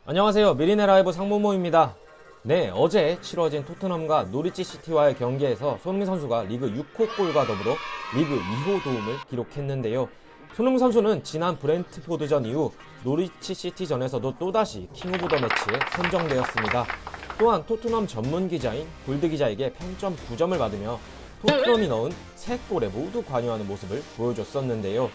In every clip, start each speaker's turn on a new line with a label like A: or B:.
A: 안녕하세요. 미리네 라이브 상무모입니다. 네, 어제 치러진 토트넘과 노리치 시티와의 경기에서 손흥민 선수가 리그 6호 골과 더불어 리그 2호 도움을 기록했는데요. 손흥민 선수는 지난 브렌트포드전 이후 노리치 시티전에서도 또다시 킹 오브 더 매치에 선정되었습니다. 또한 토트넘 전문 기자인 골드 기자에게 평점 9점을 받으며 토트넘이 넣은 3골에 모두 관여하는 모습을 보여줬었는데요.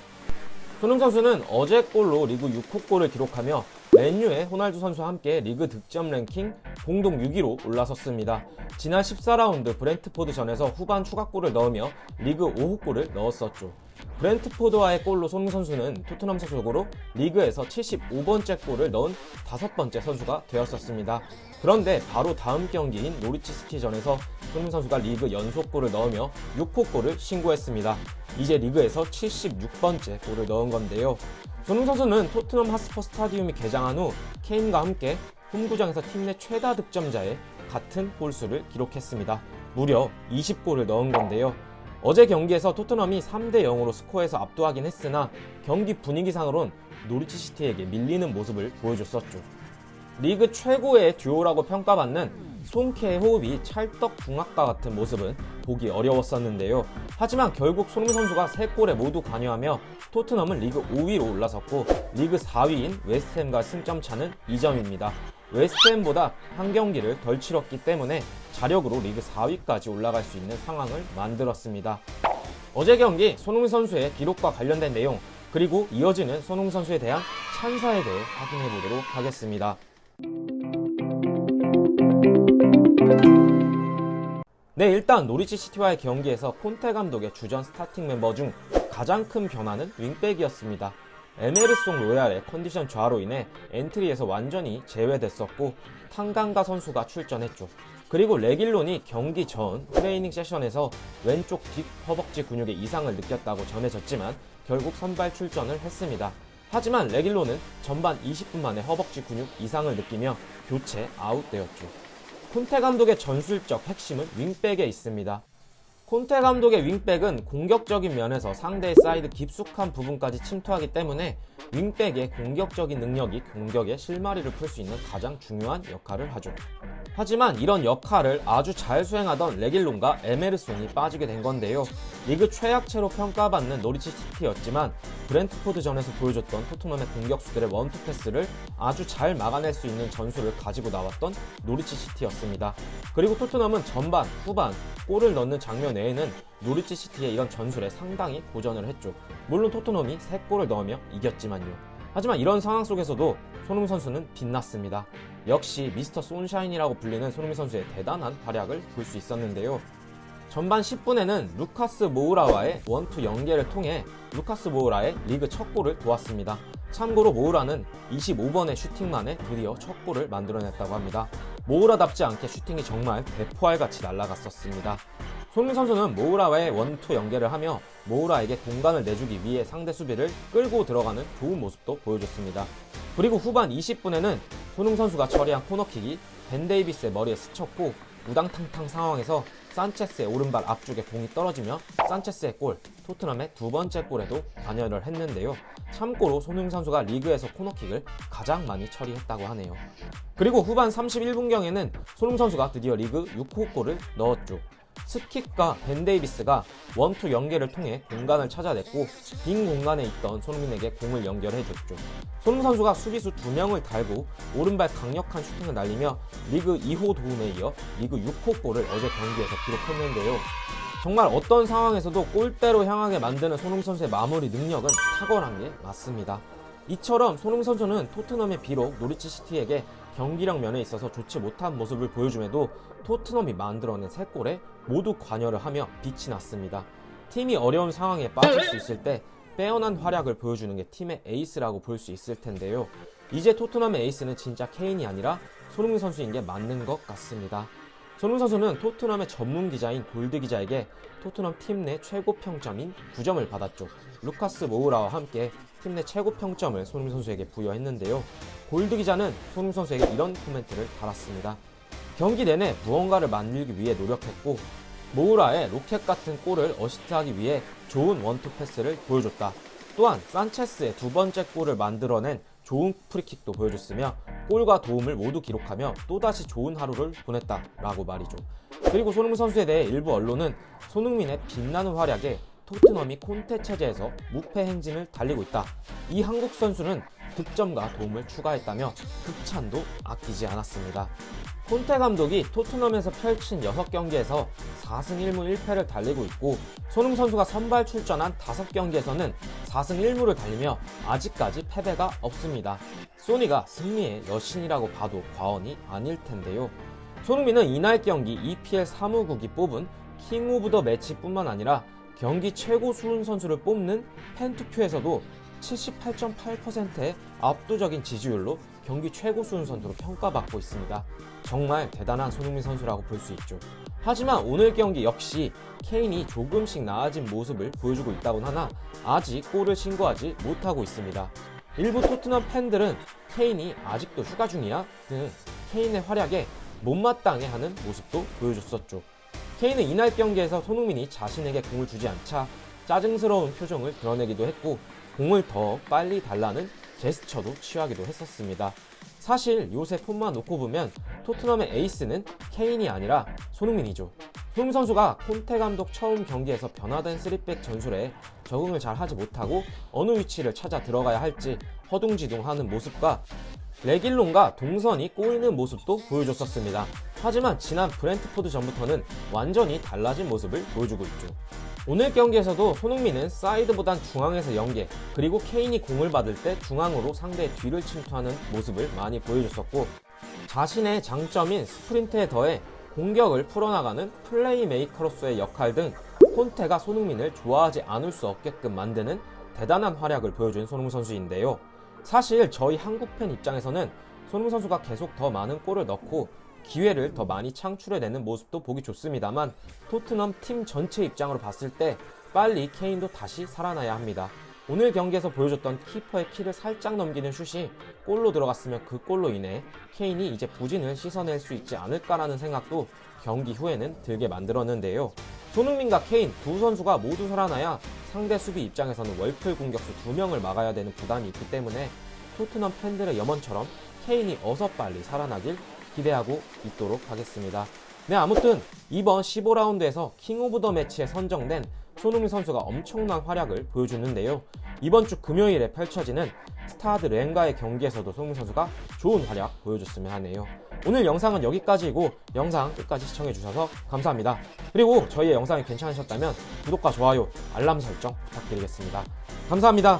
A: 손흥민 선수는 어제 골로 리그 6호 골을 기록하며 맨유의 호날두 선수와 함께 리그 득점 랭킹 공동 6위로 올라섰습니다. 지난 14라운드 브렌트포드전에서 후반 추가골을 넣으며 리그 5호 골을 넣었었죠. 브렌트포드와의 골로 손흥민 선수는 토트넘 소속으로 리그에서 75번째 골을 넣은 5번째 선수가 되었었습니다. 그런데 바로 다음 경기인 노리치 시티전에서 손흥민 선수가 리그 연속골을 넣으며 6호 골을 신고했습니다. 이제 리그에서 76번째 골을 넣은 건데요. 손흥민 선수는 토트넘 핫스퍼 스타디움이 개장한 후 케인과 함께 홈구장에서 팀 내 최다 득점자의 같은 골수를 기록했습니다. 무려 20골을 넣은 건데요. 어제 경기에서 토트넘이 3대 0으로 스코어에서 압도하긴 했으나 경기 분위기상으론 노리치 시티에게 밀리는 모습을 보여줬었죠. 리그 최고의 듀오라고 평가받는 손케의 호흡이 찰떡궁합과 같은 모습은 보기 어려웠었는데요. 하지만 결국 손흥민 선수가 3골에 모두 관여하며 토트넘은 리그 5위로 올라섰고 리그 4위인 웨스트햄과 승점 차는 2점입니다. 웨스트햄보다 한 경기를 덜 치렀기 때문에 자력으로 리그 4위까지 올라갈 수 있는 상황을 만들었습니다. 어제 경기 손흥민 선수의 기록과 관련된 내용 그리고 이어지는 손흥민 선수에 대한 찬사에 대해 확인해 보도록 하겠습니다. 네, 일단 노리치 시티와의 경기에서 콘테 감독의 주전 스타팅 멤버 중 가장 큰 변화는 윙백이었습니다. 에메르송 로얄의 컨디션 저하로 인해 엔트리에서 완전히 제외됐었고 탕강가 선수가 출전했죠. 그리고 레길론이 경기 전 트레이닝 세션에서 왼쪽 뒷 허벅지 근육에 이상을 느꼈다고 전해졌지만 결국 선발 출전을 했습니다. 하지만 레길론은 전반 20분 만에 허벅지 근육 이상을 느끼며 교체 아웃되었죠. 콘테 감독의 전술적 핵심은 윙백에 있습니다. 콘테 감독의 윙백은 공격적인 면에서 상대의 사이드 깊숙한 부분까지 침투하기 때문에 윙백의 공격적인 능력이 공격의 실마리를 풀 수 있는 가장 중요한 역할을 하죠. 하지만 이런 역할을 아주 잘 수행하던 레길론과 에메르송이 빠지게 된 건데요. 리그 최약체로 평가받는 노리치 시티였지만 브렌트포드전에서 보여줬던 토트넘의 공격수들의 원투 패스를 아주 잘 막아낼 수 있는 전술을 가지고 나왔던 노리치 시티였습니다. 그리고 토트넘은 전반, 후반 골을 넣는 장면 외에는 노리치 시티의 이런 전술에 상당히 고전을 했죠. 물론 토트넘이 3골을 넣으며 이겼지만요. 하지만 이런 상황 속에서도 손흥민 선수는 빛났습니다. 역시 미스터 손샤인이라고 불리는 손흥민 선수의 대단한 활약을 볼 수 있었는데요. 전반 10분에는 루카스 모우라와의 원투 연계를 통해 루카스 모우라의 리그 첫 골을 도왔습니다. 참고로 모우라는 25번의 슈팅만에 드디어 첫 골을 만들어냈다고 합니다. 모우라답지 않게 슈팅이 정말 대포알같이 날아갔었습니다. 손흥민 선수는 모우라와의 원투 연계를 하며 모우라에게 공간을 내주기 위해 상대 수비를 끌고 들어가는 좋은 모습도 보여줬습니다. 그리고 후반 20분에는 손흥민 선수가 처리한 코너킥이 벤 데이비스의 머리에 스쳤고 우당탕탕 상황에서 산체스의 오른발 앞쪽에 공이 떨어지며 산체스의 골, 토트넘의 2번째 골에도 관여를 했는데요. 참고로 손흥민 선수가 리그에서 코너킥을 가장 많이 처리했다고 하네요. 그리고 후반 31분경에는 손흥민 선수가 드디어 리그 6호 골을 넣었죠. 스킥과 벤 데이비스가 원투 연계를 통해 공간을 찾아냈고 빈 공간에 있던 손흥민에게 공을 연결해줬죠. 손흥민 선수가 수비수 2명을 달고 오른발 강력한 슈팅을 날리며 리그 2호 도움에 이어 리그 6호 골을 어제 경기에서 기록했는데요. 정말 어떤 상황에서도 골대로 향하게 만드는 손흥민 선수의 마무리 능력은 탁월한 게 맞습니다. 이처럼 손흥민 선수는 토트넘의 비록 노리치 시티에게 경기력 면에 있어서 좋지 못한 모습을 보여줌에도 토트넘이 만들어낸 3골에 모두 관여를 하며 빛이 났습니다. 팀이 어려운 상황에 빠질 수 있을 때 빼어난 활약을 보여주는 게 팀의 에이스라고 볼 수 있을 텐데요. 이제 토트넘의 에이스는 진짜 케인이 아니라 손흥민 선수인 게 맞는 것 같습니다. 손흥민 선수는 토트넘의 전문 기자인 골드 기자에게 토트넘 팀 내 최고 평점인 9점을 받았죠. 루카스 모우라와 함께 팀 내 최고 평점을 손흥민 선수에게 부여했는데요. 골드 기자는 손흥민 선수에게 이런 코멘트를 달았습니다. 경기 내내 무언가를 만들기 위해 노력했고 모우라의 로켓 같은 골을 어시스트하기 위해 좋은 원투 패스를 보여줬다. 또한 산체스의 2번째 골을 만들어낸 좋은 프리킥도 보여줬으며 골과 도움을 모두 기록하며 또다시 좋은 하루를 보냈다라고 말이죠. 그리고 손흥민 선수에 대해 일부 언론은 손흥민의 빛나는 활약에 토트넘이 콘테 체제에서 무패 행진을 달리고 있다. 이 한국 선수는 득점과 도움을 추가했다며 극찬도 아끼지 않았습니다. 콘테 감독이 토트넘에서 펼친 6경기에서 4승 1무 1패를 달리고 있고 손흥민 선수가 선발 출전한 5경기에서는 4승 1무를 달리며 아직까지 패배가 없습니다. 소니가 승리의 여신이라고 봐도 과언이 아닐 텐데요. 손흥민은 이날 경기 EPL 사무국이 뽑은 킹 오브 더 매치뿐만 아니라 경기 최고 수훈 선수를 뽑는 팬투표에서도 78.8%의 압도적인 지지율로 경기 최고 수훈 선수로 평가받고 있습니다. 정말 대단한 손흥민 선수라고 볼 수 있죠. 하지만 오늘 경기 역시 케인이 조금씩 나아진 모습을 보여주고 있다곤 하나 아직 골을 신고하지 못하고 있습니다. 일부 토트넘 팬들은 케인이 아직도 휴가 중이야? 등 케인의 활약에 못마땅해하는 모습도 보여줬었죠. 케인은 이날 경기에서 손흥민이 자신에게 공을 주지 않자 짜증스러운 표정을 드러내기도 했고 공을 더 빨리 달라는 제스처도 취하기도 했었습니다. 사실 요새 폼만 놓고 보면 토트넘의 에이스는 케인이 아니라 손흥민이죠. 손흥민 선수가 콘테 감독 처음 경기에서 변화된 3백 전술에 적응을 잘 하지 못하고 어느 위치를 찾아 들어가야 할지 허둥지둥하는 모습과 레길론과 동선이 꼬이는 모습도 보여줬었습니다. 하지만 지난 브렌트포드 전부터는 완전히 달라진 모습을 보여주고 있죠. 오늘 경기에서도 손흥민은 사이드보단 중앙에서 연계, 그리고 케인이 공을 받을 때 중앙으로 상대의 뒤를 침투하는 모습을 많이 보여줬었고 자신의 장점인 스프린트에 더해 공격을 풀어나가는 플레이메이커로서의 역할 등 콘테가 손흥민을 좋아하지 않을 수 없게끔 만드는 대단한 활약을 보여준 손흥민 선수인데요. 사실 저희 한국 팬 입장에서는 손흥민 선수가 계속 더 많은 골을 넣고 기회를 더 많이 창출해내는 모습도 보기 좋습니다만 토트넘 팀 전체 입장으로 봤을 때 빨리 케인도 다시 살아나야 합니다. 오늘 경기에서 보여줬던 키퍼의 키를 살짝 넘기는 슛이 골로 들어갔으면 그 골로 인해 케인이 이제 부진을 씻어낼 수 있지 않을까라는 생각도 경기 후에는 들게 만들었는데요. 손흥민과 케인 두 선수가 모두 살아나야 상대 수비 입장에서는 월클 공격수 2명을 막아야 되는 부담이 있기 때문에 토트넘 팬들의 염원처럼 케인이 어서 빨리 살아나길 기대하고 있도록 하겠습니다. 네, 아무튼 이번 15라운드에서 킹 오브 더 매치에 선정된 손흥민 선수가 엄청난 활약을 보여주는데요. 이번 주 금요일에 펼쳐지는 스타드 렌과의 경기에서도 손흥민 선수가 좋은 활약 보여줬으면 하네요. 오늘 영상은 여기까지이고 영상 끝까지 시청해주셔서 감사합니다. 그리고 저희의 영상이 괜찮으셨다면 구독과 좋아요, 알람 설정 부탁드리겠습니다. 감사합니다.